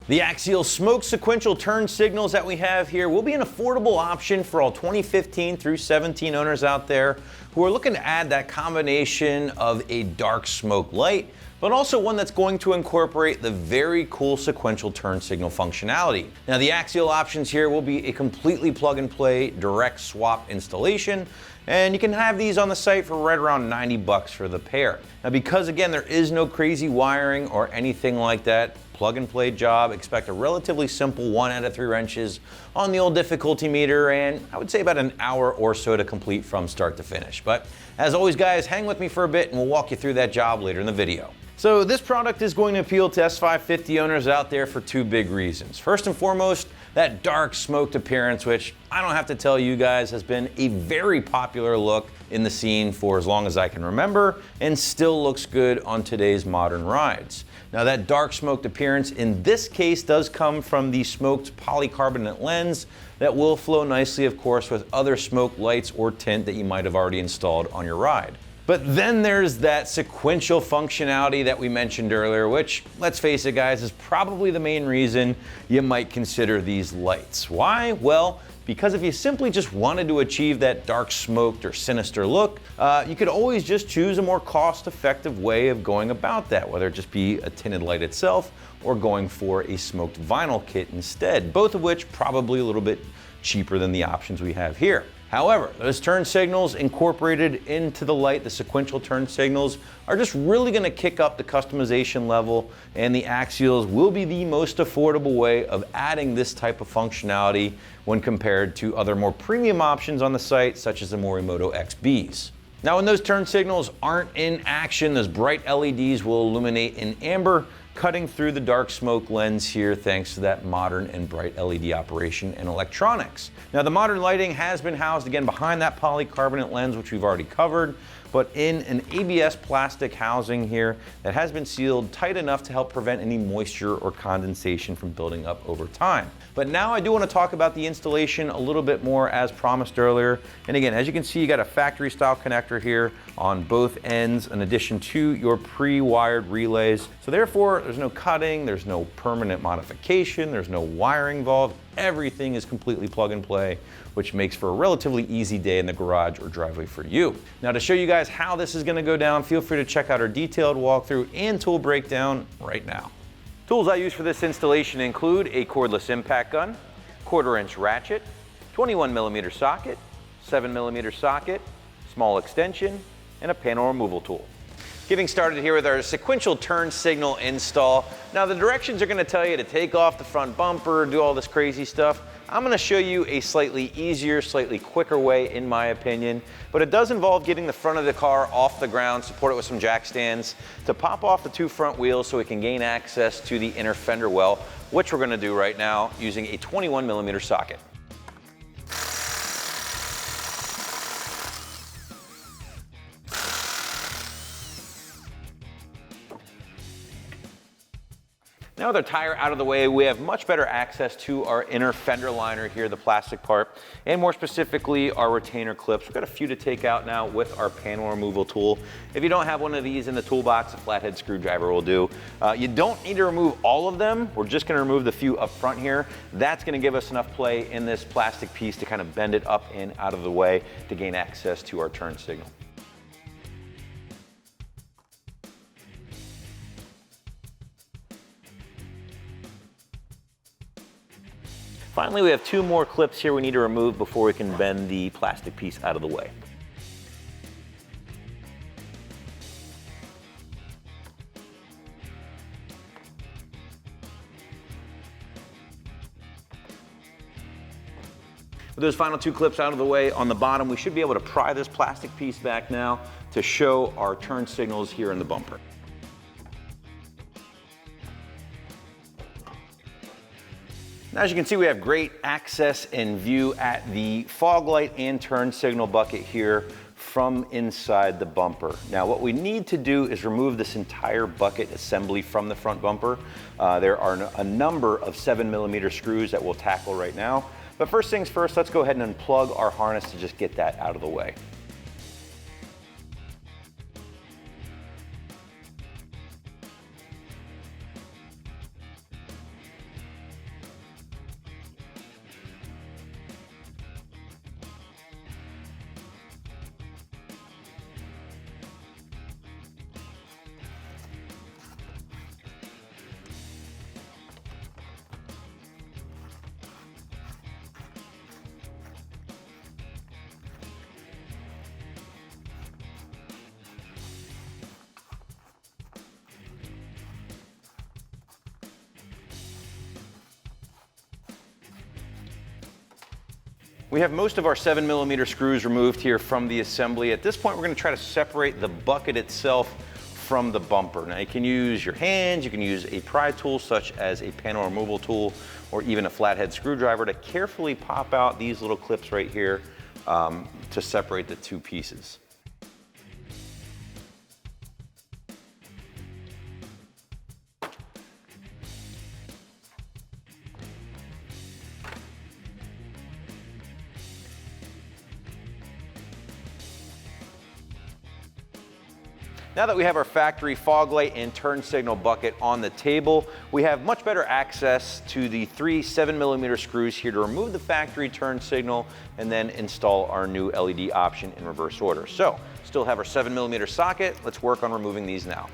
The Axial smoke sequential turn signals that we have here will be an affordable option for all 2015 through 17 owners out there who are looking to add that combination of a dark smoke light, but also one that's going to incorporate the very cool sequential turn signal functionality. Now, the Axial options here will be a completely plug and play direct swap installation, and you can have these on the site for right around 90 bucks for the pair. Now, because again, there is no crazy wiring or anything like that, plug and play job, expect a relatively simple 1 out of 3 wrenches on the old difficulty meter, and I would say about an hour or so to complete from start to finish. But as always guys, hang with me for a bit and we'll walk you through that job later in the video. So this product is going to appeal to S550 owners out there for 2 big reasons. First and foremost, that dark smoked appearance, which I don't have to tell you guys has been a very popular look in the scene for as long as I can remember and still looks good on today's modern rides. Now, that dark smoked appearance in this case does come from the smoked polycarbonate lens that will flow nicely, of course, with other smoke lights or tint that you might have already installed on your ride. But then there's that sequential functionality that we mentioned earlier, which, let's face it guys, is probably the main reason you might consider these lights. Why? Well, because if you simply just wanted to achieve that dark smoked or sinister look, you could always just choose a more cost-effective way of going about that, whether it just be a tinted light itself or going for a smoked vinyl kit instead, both of which probably a little bit cheaper than the options we have here. However, those turn signals incorporated into the light, the sequential turn signals, are just really going to kick up the customization level, and the Axials will be the most affordable way of adding this type of functionality when compared to other more premium options on the site, such as the Morimoto XBs. Now, when those turn signals aren't in action, those bright LEDs will illuminate in amber, cutting through the dark smoke lens here thanks to that modern and bright LED operation and electronics. Now, the modern lighting has been housed again behind that polycarbonate lens, which we've already covered, but in an ABS plastic housing here that has been sealed tight enough to help prevent any moisture or condensation from building up over time. But now I do want to talk about the installation a little bit more as promised earlier. And again, as you can see, you got a factory style connector here on both ends in addition to your pre-wired relays. So therefore, there's no cutting, there's no permanent modification, there's no wiring involved. Everything is completely plug and play, which makes for a relatively easy day in the garage or driveway for you. Now, to show you guys how this is going to go down, feel free to check out our detailed walkthrough and tool breakdown right now. Tools I use for this installation include a cordless impact gun, 1/4 inch ratchet, 21mm socket, 7mm socket, small extension, and a panel removal tool. Getting started here with our sequential turn signal install. Now, the directions are going to tell you to take off the front bumper, do all this crazy stuff. I'm going to show you a slightly easier, slightly quicker way in my opinion, but it does involve getting the front of the car off the ground, support it with some jack stands to pop off the 2 front wheels so we can gain access to the inner fender well, which we're going to do right now using a 21mm socket. Now with our tire out of the way, we have much better access to our inner fender liner here, the plastic part, and more specifically our retainer clips. We've got a few to take out now with our panel removal tool. If you don't have one of these in the toolbox, a flathead screwdriver will do. You don't need to remove all of them. We're just gonna remove the few up front here. That's gonna give us enough play in this plastic piece to kind of bend it up and out of the way to gain access to our turn signal. Finally, we have 2 more clips here we need to remove before we can bend the plastic piece out of the way. With those final 2 clips out of the way, on the bottom, we should be able to pry this plastic piece back now to show our turn signals here in the bumper. Now, as you can see, we have great access and view at the fog light and turn signal bucket here from inside the bumper. Now, what we need to do is remove this entire bucket assembly from the front bumper. There are a number of 7mm screws that we'll tackle right now. But first things first, let's go ahead and unplug our harness to just get that out of the way. We have most of our 7mm screws removed here from the assembly. At this point, we're going to try to separate the bucket itself from the bumper. Now you can use your hands, you can use a pry tool such as a panel removal tool, or even a flathead screwdriver to carefully pop out these little clips right here to separate the two pieces. Now that we have our factory fog light and turn signal bucket on the table, we have much better access to the 3 7mm screws here to remove the factory turn signal and then install our new LED option in reverse order. So, still have our 7mm socket. Let's work on removing these now.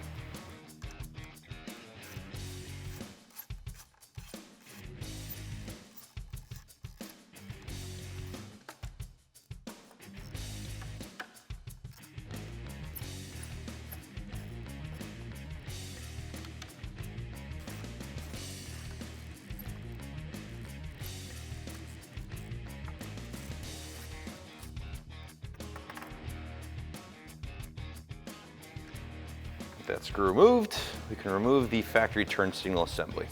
That screw removed, we can remove the factory turn signal assembly.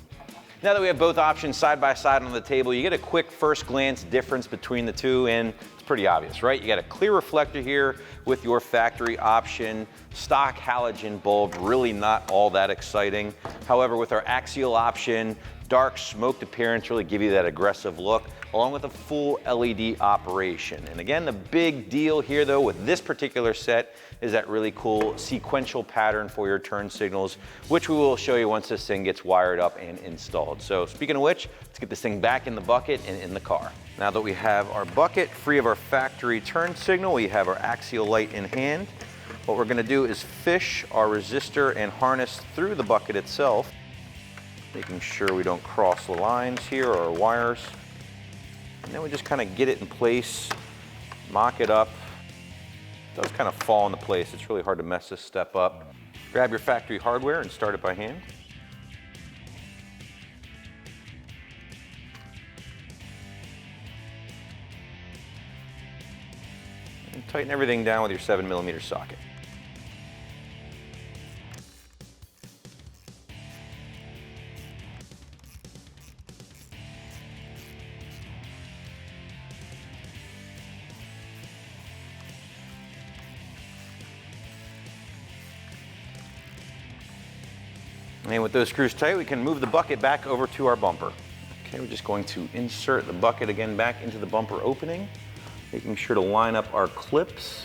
Now that we have both options side by side on the table, you get a quick first glance difference between the two, and it's pretty obvious, right? You got a clear reflector here with your factory option, stock halogen bulb, really not all that exciting. However, with our axial option, dark smoked appearance really give you that aggressive look, along with a full LED operation. And again, the big deal here though with this particular set is that really cool sequential pattern for your turn signals, which we will show you once this thing gets wired up and installed. So speaking of which, let's get this thing back in the bucket and in the car. Now that we have our bucket free of our factory turn signal, we have our axial light in hand. What we're gonna do is fish our resistor and harness through the bucket itself, making sure we don't cross the lines here or wires. And then we just kind of get it in place, mock it up. It does kind of fall into place. It's really hard to mess this step up. Grab your factory hardware and start it by hand. And tighten everything down with your 7mm socket. And with those screws tight, we can move the bucket back over to our bumper. Okay, we're just going to insert the bucket again back into the bumper opening, making sure to line up our clips.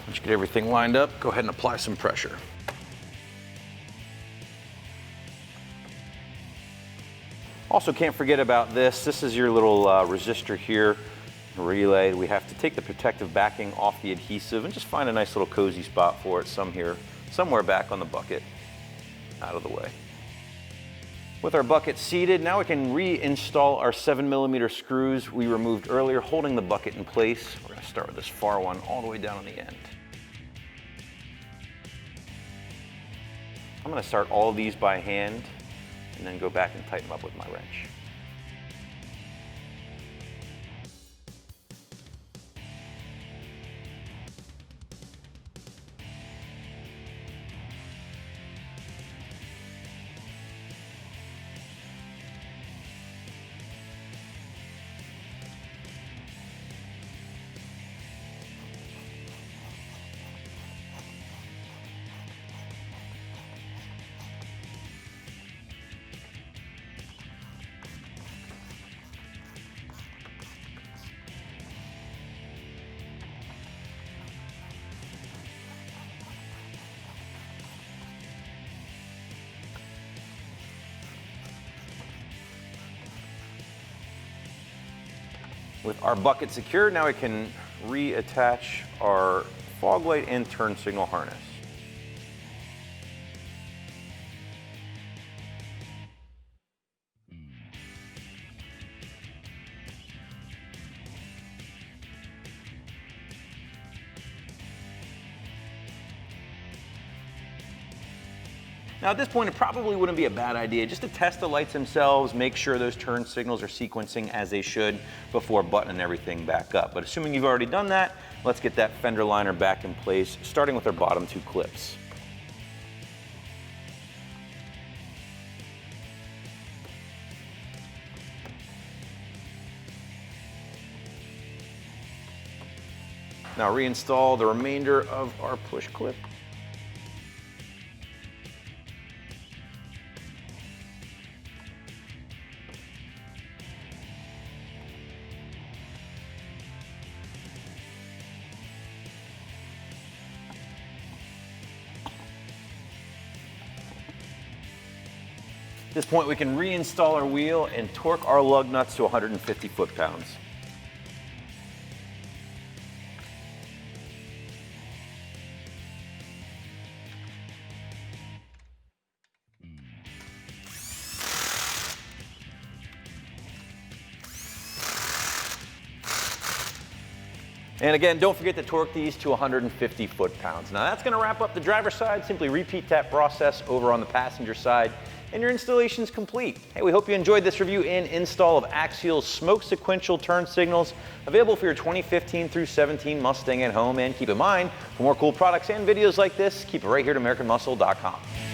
Once you get everything lined up, go ahead and apply some pressure. Also, can't forget about this. This is your little resistor here. Relay. We have to take the protective backing off the adhesive and just find a nice little cozy spot for it somewhere back on the bucket, out of the way. With our bucket seated, now we can reinstall our 7mm screws we removed earlier, holding the bucket in place. We're going to start with this far one all the way down on the end. I'm going to start all of these by hand and then go back and tighten them up with my wrench. With our bucket secured, now we can reattach our fog light and turn signal harness. Now at this point, it probably wouldn't be a bad idea just to test the lights themselves, make sure those turn signals are sequencing as they should before buttoning everything back up. But assuming you've already done that, let's get that fender liner back in place, starting with our bottom 2 clips. Now reinstall the remainder of our push clip. At this point, we can reinstall our wheel and torque our lug nuts to 150 foot-pounds. And again, don't forget to torque these to 150 foot-pounds. Now that's going to wrap up the driver's side. Simply repeat that process over on the passenger side, and your installation is complete. Hey, we hope you enjoyed this review and install of Axial's smoke sequential turn signals, available for your 2015 through 17 Mustang at home. And keep in mind, for more cool products and videos like this, keep it right here at AmericanMuscle.com.